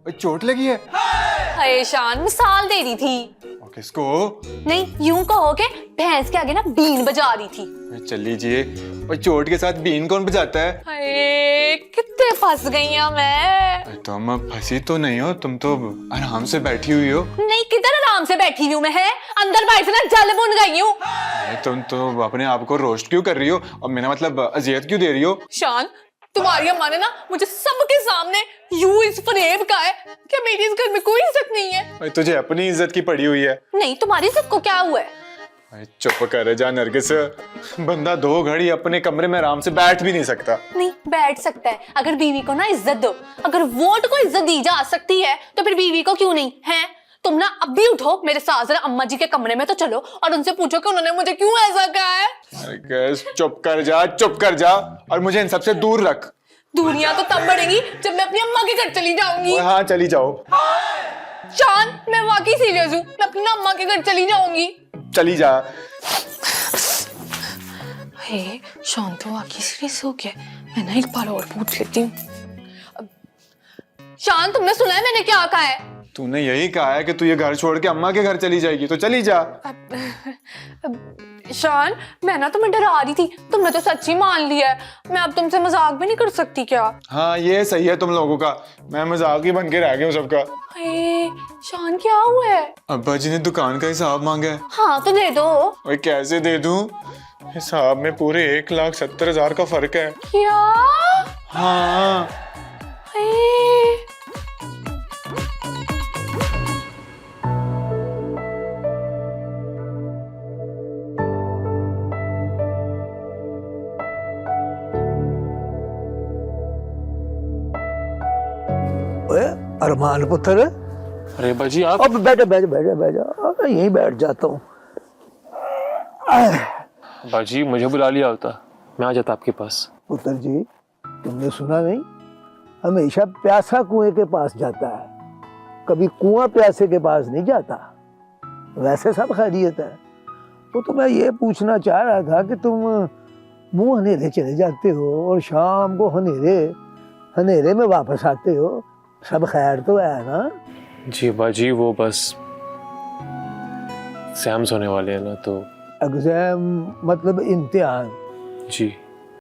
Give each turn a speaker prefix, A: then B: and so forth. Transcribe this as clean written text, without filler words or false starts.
A: चोट लगी है?
B: हाय शान, मिसाल दे रही थी।
A: और किसको?
B: नहीं, यूं कहो कि भैंस के आगे ना बीन बजा रही थी।
A: चल लीजिए। और चोट के साथ बीन कौन बजाता है?
B: हाय, कितने फंस गई हूं मैं।
A: तुम फंसी तो नहीं हो, तुम तो आराम से बैठी हुई हो।
B: नहीं, किधर आराम से बैठी हूँ मैं, है अंदर बाहर से ना जल बुन गई हूँ।
A: तुम तो अपने आप को रोस्ट क्यों कर रही हो और मेरा मतलब अजियत क्यों दे रही हो?
B: शान, तुम्हारी अम्मा ने ना मुझे सबके सामने यूं इस फरेब का है कि मेरी इस घर में कोई इज्जत नहीं है।
A: तुझे अपनी इज्जत की पड़ी हुई है।
B: नहीं, तुम्हारी इज्जत को क्या हुआ है?
A: चुप कर जा नरगिस, बंदा 2 घड़ी अपने कमरे में आराम से बैठ भी नहीं सकता।
B: नहीं, बैठ सकता है अगर बीवी को ना इज्जत दो। अगर वोट को इज्जत दी जा सकती है तो फिर बीवी को क्यों नहीं है? तुम ना अब भी उठो, मेरे साथ जरा अम्मा जी के कमरे में तो चलो और उनसे पूछो कि उन्होंने मुझे क्यों ऐसा कहा है।
A: नरगिस चुप कर जा और मुझे इन सबसे दूर रख।
B: दूरियां तो तब बढ़ेंगी जब मैं अपनी अम्मा के घर चली जाऊंगी।
A: हाँ चली जाओ।
B: शान, मैं वाकई सीरियस हूँ, मैं अपनी अम्मा के घर चली जाऊंगी।
A: चली जा।
B: हे, शान तो वाकई सीरियस हो गया। मैं ना एक बार और पूछ लेती हूँ। शान, तुमने सुना है मैंने क्या कहा है?
A: तूने यही कहा है कि तू ये घर छोड़ के अम्मा के घर चली जाएगी, तो चली जा।
B: शान, मैं ना तुम्हें डरा रही थी, तुमने तो सच्ची मान लिया है। मैं अब तुमसे मजाक भी नहीं कर सकती क्या?
A: हाँ ये सही है तुम लोगों का, मैं मजाक ही बन के रह गया हूँ सबका।
B: हे, शान क्या हुआ है?
A: अब्बा जी ने दुकान का हिसाब मांगा है।
B: हाँ तो दे दो।
A: ओए कैसे दे दूं? हिसाब में पूरे 1,70,000 का फर्क है।
B: क्या?
A: हाँ।
B: हे,
C: अरमान पुत्र।
D: अरे बाजी आप।
C: अब बैठो बैठो बैठो बैठो, यहीं बैठ जाता हूँ।
D: बाजी मुझे बुला लिया होता, मैं आ जाता आपके पास।
C: पुत्र जी, तुमने सुना नहीं, हमेशा प्यासा कुएं के पास जाता है, कभी कुआं प्यासे के पास नहीं जाता। वैसे सब खैरियत है। वो तो मैं ये पूछना चाह रहा था कि तुम मुंह हनेरे चले जाते हो और शाम को हनेरे में वापस आते हो, सब खैर तो है ना?
D: जी बाजी, वो बस एग्जाम्स होने वाले हैं ना, तो।
C: एग्जाम मतलब इम्तिहान?
D: जी।